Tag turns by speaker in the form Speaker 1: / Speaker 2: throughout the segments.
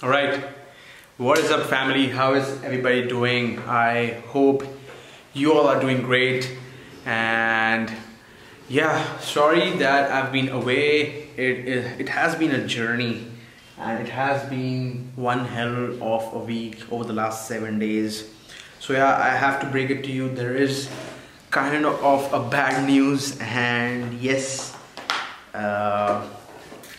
Speaker 1: Alright, what is up family? How is everybody doing? I hope you all are doing great. And yeah, sorry that I've been away. It has been a journey, and it has been one hell of a week over the last 7 days. So yeah, I have to break it to you. There is kind of a bad news, and yes,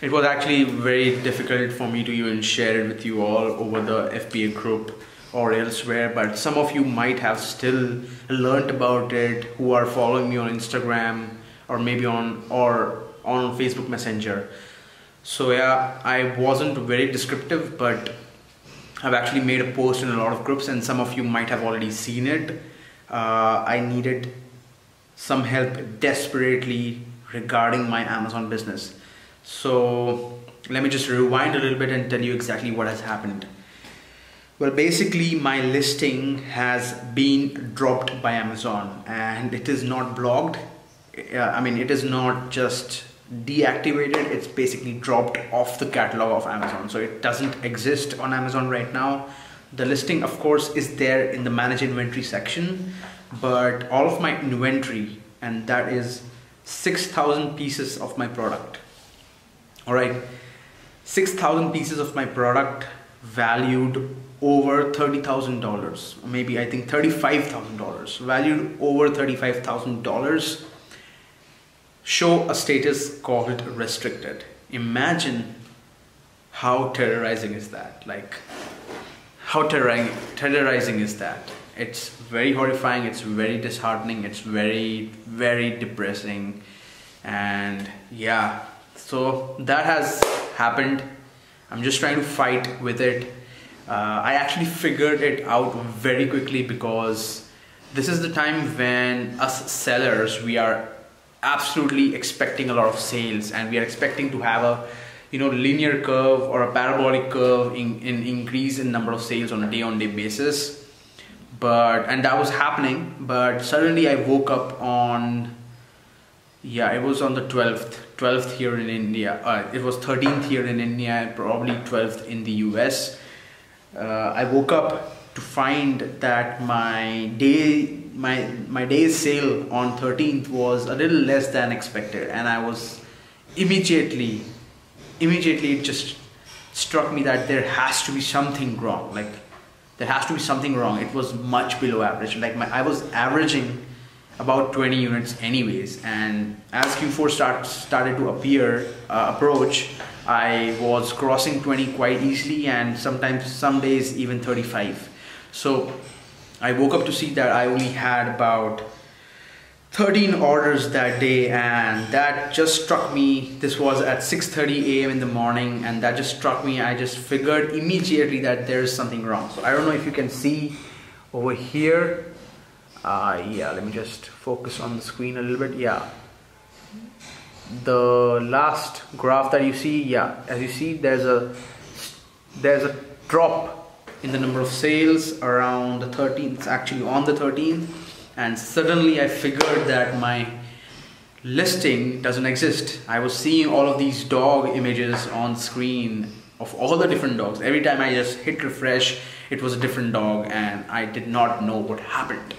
Speaker 1: it was actually very difficult for me to even share it with you all over the FBA group or elsewhere, but some of you might have still learned about it who are following me on Instagram or maybe on Facebook Messenger. So yeah, I wasn't very descriptive, but I've actually made a post in a lot of groups and some of you might have already seen it. I needed some help desperately regarding my Amazon business. So let me just rewind a little bit and tell you exactly what has happened. Well, basically my listing has been dropped by Amazon, and it is not blocked. I mean, it is not just deactivated, it's basically dropped off the catalog of Amazon. So it doesn't exist on Amazon right now. The listing of course is there in the manage inventory section, but all of my inventory, and that is 6,000 pieces of my product. Alright, 6,000 pieces of my product valued over $30,000, maybe I think $35,000, valued over $35,000, show a status called restricted. Imagine how terrorizing is that? Like, how terrorizing is that? It's very horrifying, it's very disheartening, it's very, very depressing, and yeah. So that has happened. I'm just trying to fight with it. I actually figured it out very quickly, because this is the time when us sellers, we are absolutely expecting a lot of sales, and we are expecting to have a linear curve or a parabolic curve in increase in number of sales on a day-on-day basis. And that was happening, but suddenly I woke up on, yeah, it was on the 12th here in India. It was 13th here in India, probably 12th in the US. I woke up to find that my day's sale on 13th was a little less than expected, and I was immediately it just struck me that there has to be something wrong. Like, there has to be something wrong. It was much below average. Like, I was averaging about 20 units anyways, and as Q4 started to approach, I was crossing 20 quite easily, and sometimes some days even 35. So I woke up to see that I only had about 13 orders that day, and that just struck me. This was at 6:30 a.m. in the morning, and that just struck me. I just figured immediately that there is something wrong. So I don't know if you can see over here. Yeah, let me just focus on the screen a little bit. Yeah, the last graph that you see, yeah, as you see, there's a drop in the number of sales around the 13th, actually on the 13th, and suddenly I figured that my listing doesn't exist. I was seeing all of these dog images on screen of all the different dogs. Every time I just hit refresh, it was a different dog, and I did not know what happened.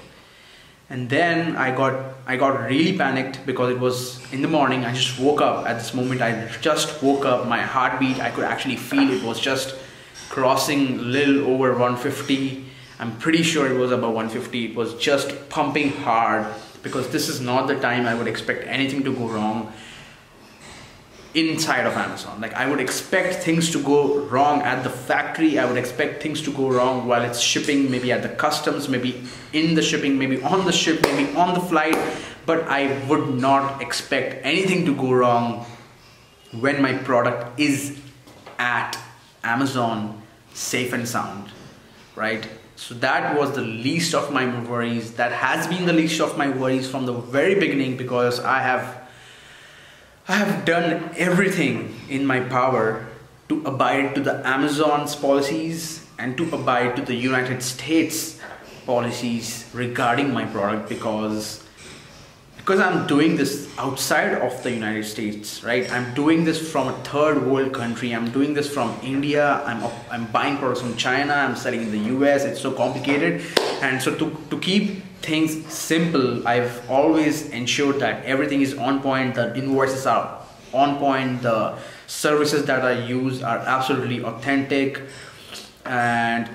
Speaker 1: And then I got really panicked, because it was in the morning. I just woke up at this moment. I just woke up. My heartbeat, I could actually feel it was just crossing a little over 150. I'm pretty sure it was about 150. It was just pumping hard, because this is not the time I would expect anything to go wrong inside of Amazon. Like, I would expect things to go wrong at the factory. I would expect things to go wrong while it's shipping, maybe at the customs, maybe in the shipping, maybe on the ship, maybe on the flight. But I would not expect anything to go wrong when my product is at Amazon safe and sound, right? So that was the least of my worries. That has been the least of my worries from the very beginning, because I have done everything in my power to abide to the Amazon's policies and to abide to the United States policies regarding my product, because because I'm doing this outside of the United States, right? I'm doing this from a third world country. I'm doing this from India. I'm buying products from China. I'm selling in the US. It's so complicated. And so to keep things simple, I've always ensured that everything is on point. The invoices are on point. The services that I use are absolutely authentic. And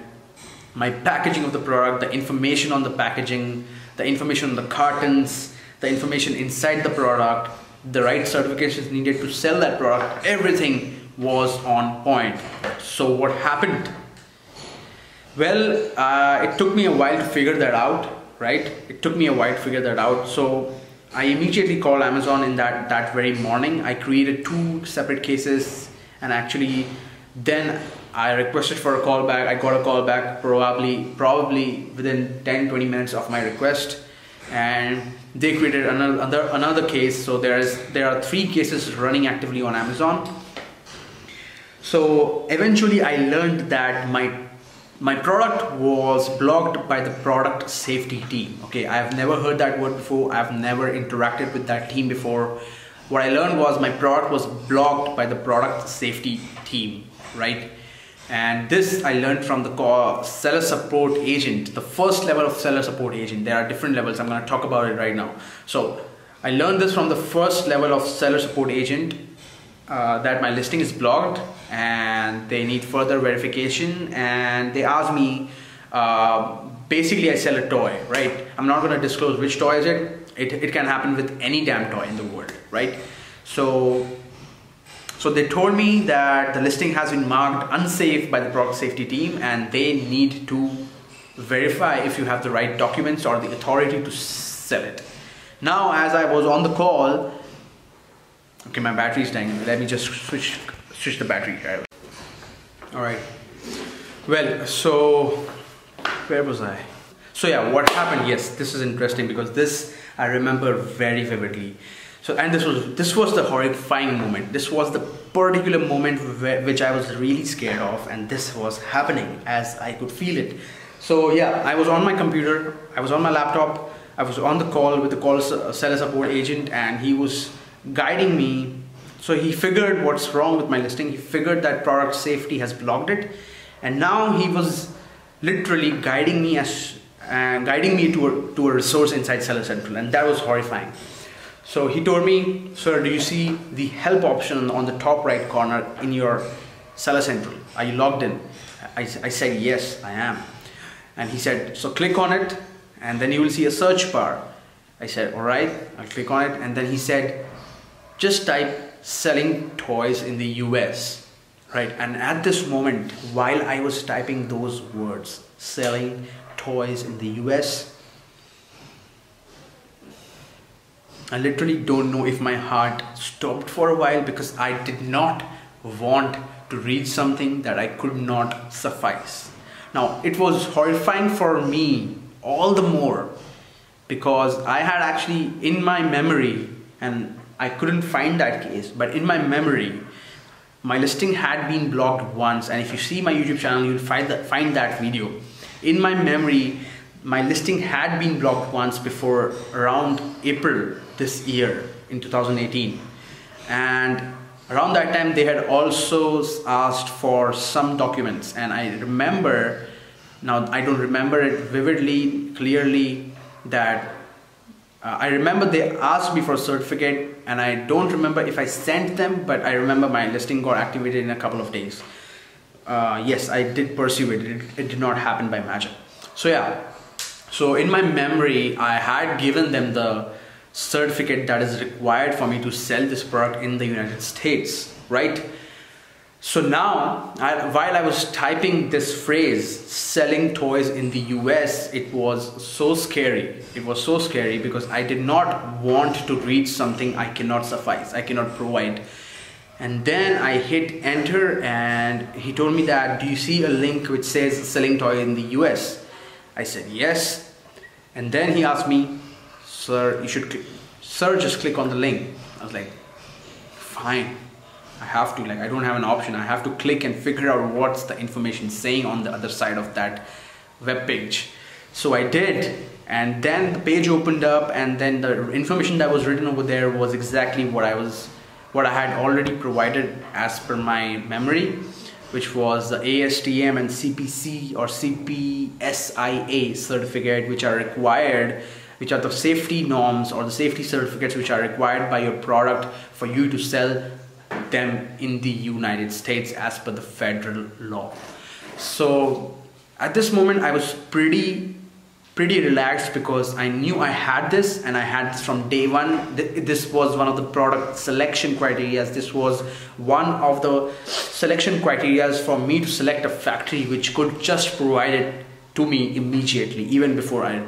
Speaker 1: my packaging of the product, the information on the packaging, the information on the cartons, the information inside the product, the right certifications needed to sell that product, everything was on point. So what happened? Well, it took me a while to figure that out, right? It took me a while to figure that out. So I immediately called Amazon in that very morning. I created 2 separate cases, and actually then I requested for a call back. I got a call back probably within 10-20 minutes of my request, and they created another case. So there are 3 cases running actively on Amazon. So eventually I learned that my product was blocked by the product safety team. Okay, I have never heard that word before. I've never interacted with that team before. What I learned was my product was blocked by the product safety team, right? And this I learned from the seller support agent, the first level of seller support agent. There are different levels. I'm going to talk about it right now. So I learned this from the first level of seller support agent, that my listing is blocked and they need further verification. And they asked me, basically I sell a toy, right? I'm not going to disclose which toy is it. It can happen with any damn toy in the world, right? So they told me that the listing has been marked unsafe by the product safety team, and they need to verify if you have the right documents or the authority to sell it. Now, as I was on the call, okay, my battery is dying. Let me just switch the battery. All right. Well, so where was I? So yeah, what happened? Yes, this is interesting because this I remember very vividly. So, and this was the horrifying moment. This was the particular moment which I was really scared of, and this was happening as I could feel it. So yeah, I was on my computer, I was on my laptop, I was on the call with the seller support agent, and he was guiding me. So he figured what's wrong with my listing. He figured that product safety has blocked it, and now he was literally guiding me to a resource inside Seller Central, and that was horrifying. So he told me, sir, do you see the help option on the top right corner in your Seller Central? Are you logged in? I said, yes, I am. And he said, so click on it and then you will see a search bar. I said, all right, I'll click on it. And then he said, just type selling toys in the US, right? And at this moment, while I was typing those words, selling toys in the US, I literally don't know if my heart stopped for a while, because I did not want to read something that I could not suffice. Now, it was horrifying for me all the more because I had actually in my memory, and I couldn't find that case, but in my memory, my listing had been blocked once. And if you see my YouTube channel, you'll find that video. In my memory, my listing had been blocked once before, around April this year in 2018, and around that time they had also asked for some documents. And I remember, now I don't remember it vividly, clearly, that I remember they asked me for a certificate, and I don't remember if I sent them, but I remember my listing got activated in a couple of days. Yes, I did pursue it. It did not happen by magic. So yeah, so in my memory, I had given them the certificate that is required for me to sell this product in the United States, right? So now, while I was typing this phrase, selling toys in the US, it was so scary. It was so scary because I did not want to read something I cannot suffice, I cannot provide. And then I hit enter, and he told me that, do you see a link which says selling toy in the US? I said yes. And then he asked me, sir, just click on the link. I was like, fine, I have to, like, I don't have an option. I have to click and figure out what's the information saying on the other side of that web page. So I did, And then the page opened up, and then the information that was written over there was exactly what I had already provided as per my memory, which was the ASTM and CPC or CPSIA certificate, which are required, which are the safety norms or the safety certificates which are required by your product for you to sell them in the United States as per the federal law. So at this moment I was pretty relaxed, because I knew I had this, and I had this from day one. This was one of the product selection criteria. This was one of the selection criteria for me to select a factory which could just provide it to me immediately, even before I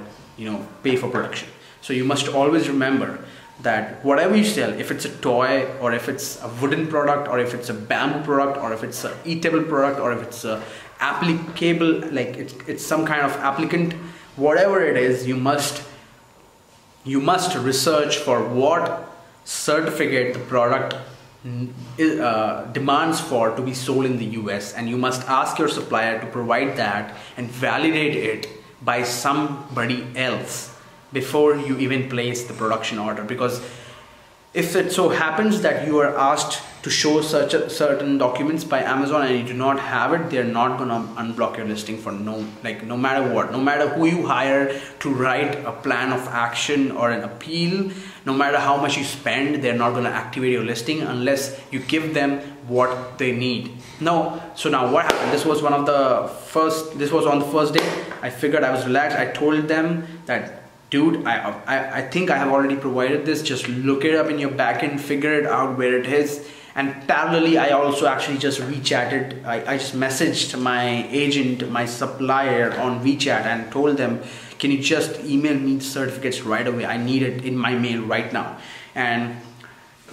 Speaker 1: pay for production. So you must always remember that whatever you sell, if it's a toy, or if it's a wooden product, or if it's a bamboo product, or if it's a eatable product, or if it's a applicable, like it's some kind of applicant, whatever it is, you must research for what certificate the product demands for to be sold in the US, and you must ask your supplier to provide that and validate it by somebody else before you even place the production order. Because if it so happens that you are asked to show certain documents by Amazon and you do not have it, they're not gonna unblock your listing for no matter what. No matter who you hire to write a plan of action or an appeal, no matter how much you spend, they're not gonna activate your listing unless you give them what they need. So now what happened? This was on the first day. I figured, I was relaxed. I told them that, dude, I think I have already provided this. Just look it up in your backend, figure it out where it is. And parallelly, I also actually just WeChatted. I just messaged my agent, my supplier on WeChat, and told them, can you just email me the certificates right away? I need it in my mail right now. And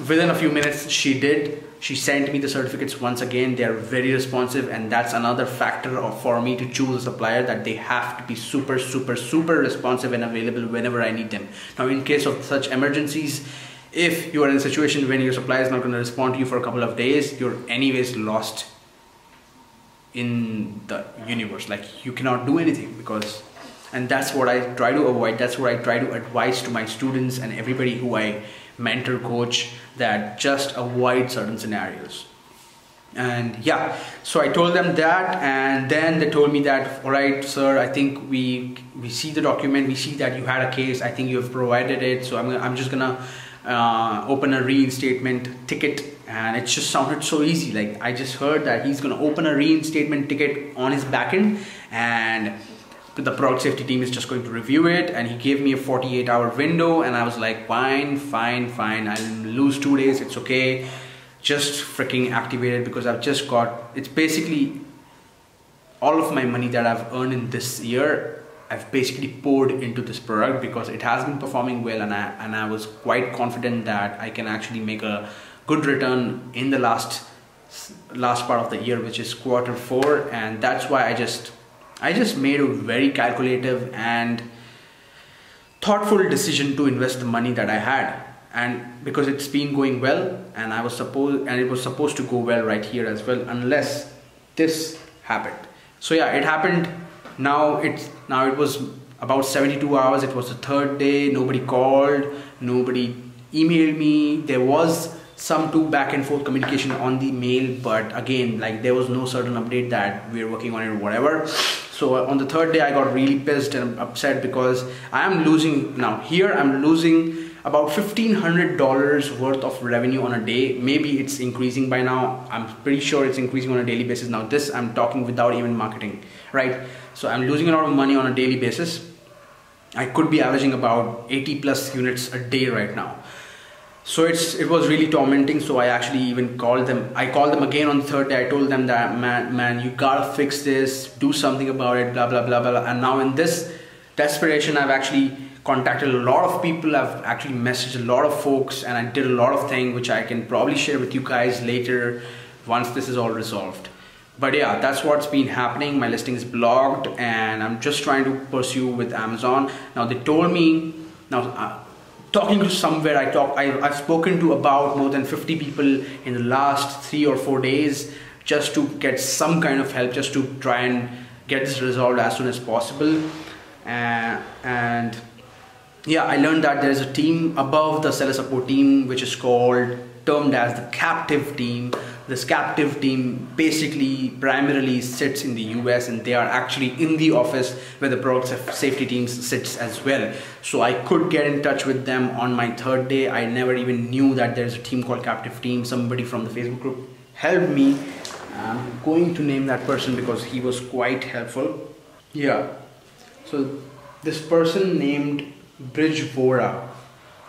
Speaker 1: within a few minutes, she did. She sent me the certificates once again. They are very responsive, and that's another factor for me to choose a supplier, that they have to be super responsive and available whenever I need them. Now, in case of such emergencies, if you are in a situation when your supplier is not going to respond to you for a couple of days, you're anyways lost in the universe. Like, you cannot do anything, and that's what I try to avoid. That's what I try to advise to my students and everybody who I mentor, coach, that just avoid certain scenarios. And yeah, so I told them that, and then they told me that, all right, sir, I think we see the document, we see that you had a case, I think you have provided it, so I'm just gonna open a reinstatement ticket. And it just sounded so easy. Like, I just heard that he's gonna open a reinstatement ticket on his backend, and the product safety team is just going to review it, and he gave me a 48-hour window, and I was like, fine, I'll lose 2 days, it's okay, just freaking activate it, because I've just got, it's basically all of my money that I've earned in this year, I've basically poured into this product, because it has been performing well, and I was quite confident that I can actually make a good return in the last part of the year, which is Q4, and that's why I just made a very calculative and thoughtful decision to invest the money that I had, and because it's been going well, and it was supposed to go well right here as well, unless this happened. So yeah, it happened. Now it was about 72 hours. It was the third day. Nobody called, nobody emailed me. There was some back and forth communication on the mail, but again, like, there was no certain update that we're working on it or whatever. So on the third day, I got really pissed and upset, because I'm losing about $1,500 worth of revenue on a day. Maybe it's increasing by now. I'm pretty sure it's increasing on a daily basis. Now this, I'm talking without even marketing, right? So I'm losing a lot of money on a daily basis. I could be averaging about 80 plus units a day right now. So it was really tormenting. So I actually even called them. I called them again on the third day. I told them that, man, you gotta fix this, do something about it, blah, blah, blah, blah. And now in this desperation, I've actually contacted a lot of people. I've actually messaged a lot of folks, and I did a lot of things, which I can probably share with you guys later once this is all resolved. But yeah, that's what's been happening. My listing is blocked, and I'm just trying to pursue with Amazon. Now they told me, talking to somewhere, I've spoken to about more than 50 people in the last 3 or 4 days, just to get some kind of help, just to try and get this resolved as soon as possible. And yeah, I learned that there's a team above the seller support team which is termed as the captive team. This captive team basically primarily sits in the US, and they are actually in the office where the product safety team sits as well. So I could get in touch with them on my third day. I never even knew that there's a team called captive team. Somebody from the Facebook group helped me. I'm going to name that person because he was quite helpful. Yeah, so this person named 𝐷𝗫𝐻𝑜𝑟𝐴,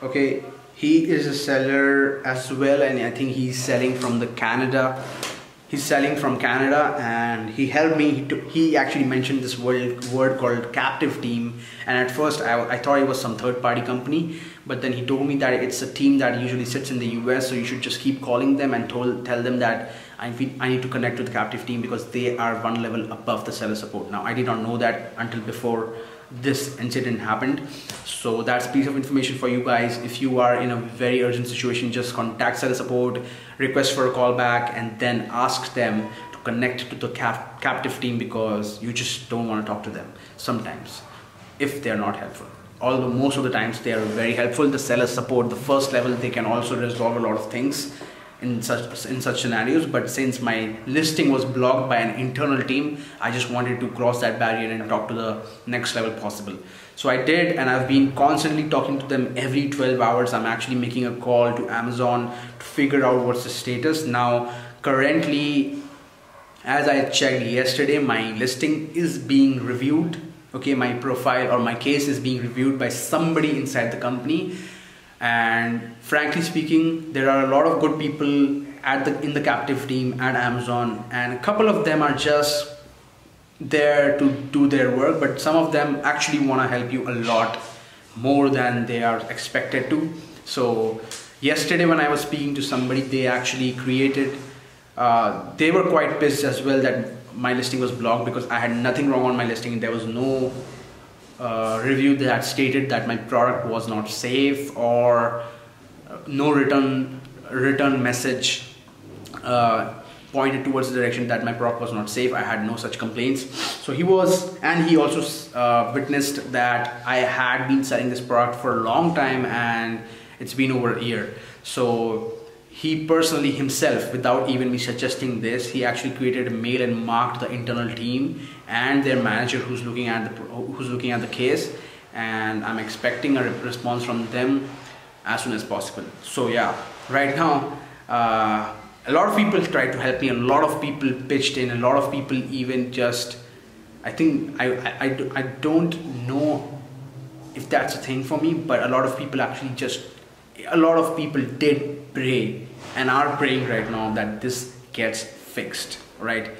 Speaker 1: okay, he is a seller as well, and I think he's selling from Canada. He's selling from Canada, and he helped me. He actually mentioned this word called captive team, and at first I thought it was some third-party company, but then he told me that it's a team that usually sits in the US, so you should just keep calling them and tell them that I need to connect to the captive team because they are one level above the seller support. Now, I did not know that until before this incident happened. So that's a piece of information for you guys. If you are in a very urgent situation, just contact seller support, request for a call back, and then ask them to connect to the captive team, because you just don't want to talk to them sometimes if they're not helpful. Although most of the times they are very helpful. The seller support, the first level, they can also resolve a lot of things in such scenarios, but since my listing was blocked by an internal team, I just wanted to cross that barrier and talk to the next level possible. So I did, and I've been constantly talking to them every 12 hours. I'm actually making a call to Amazon to figure out what's the status. Now, currently, as I checked yesterday, my listing is being reviewed. Okay, my profile or my case is being reviewed by somebody inside the company. And frankly speaking, there are a lot of good people in the captive team at Amazon, and a couple of them are just there to do their work, but some of them actually want to help you a lot more than they are expected to. So yesterday when I was speaking to somebody, they actually created, they were quite pissed as well that my listing was blocked because I had nothing wrong on my listing. There was no review that stated that my product was not safe, or no return message pointed towards the direction that my product was not safe. I had no such complaints. So he also witnessed that I had been selling this product for a long time, and it's been over a year. So he personally himself, without even me suggesting this, he actually created a mail and marked the internal team and their manager who's looking at the case, and I'm expecting a response from them as soon as possible. So yeah, right now a lot of people tried to help me, a lot of people pitched in, a lot of people even just, I think I don't know if that's a thing for me, but a lot of people did pray and are praying right now that this gets fixed, right?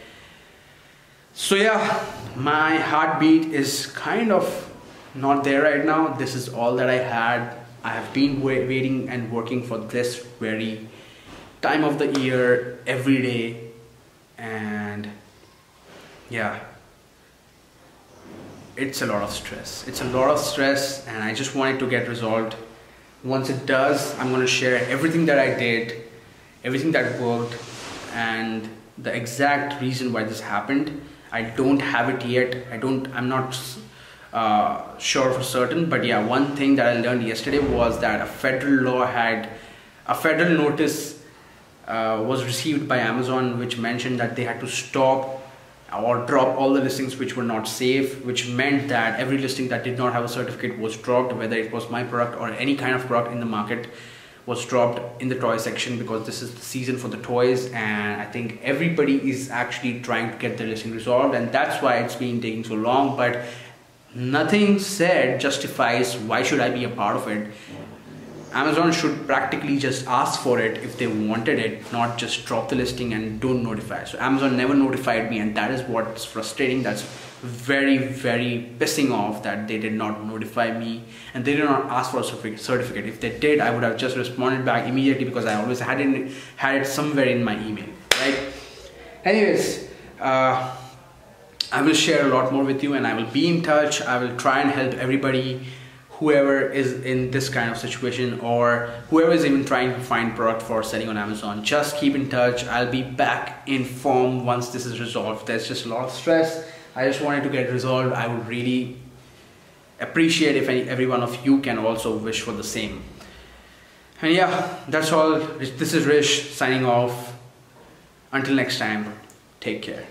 Speaker 1: So yeah, my heartbeat is kind of not there right now. This is all that I had. I have been waiting and working for this very time of the year every day, and yeah, it's a lot of stress. It's a lot of stress, and I just want it to get resolved. Once it does, I'm going to share everything that I did, everything that worked, and the exact reason why this happened. I don't have it yet. I'm not sure for certain, but yeah, one thing that I learned yesterday was that a federal notice was received by Amazon, which mentioned that they had to stop or drop all the listings which were not safe, which meant that every listing that did not have a certificate was dropped, whether it was my product or any kind of product in the market was dropped in the toy section, because this is the season for the toys, and I think everybody is actually trying to get their listing resolved, and that's why it's been taking so long. But nothing said justifies why should I be a part of it. Amazon should practically just ask for it if they wanted it, not just drop the listing and don't notify. So Amazon never notified me, and that is what's frustrating. That's very, very pissing off that they did not notify me and they did not ask for a certificate. If they did, I would have just responded back immediately, because I always had it somewhere in my email, right? Anyways, I will share a lot more with you, and I will be in touch. I will try and help everybody, whoever is in this kind of situation, or whoever is even trying to find product for selling on Amazon. Just keep in touch. I'll be back in form once this is resolved. There's just a lot of stress. I just wanted to get resolved. I would really appreciate if every one of you can also wish for the same. And yeah, that's all. This is Rish signing off. Until next time, take care.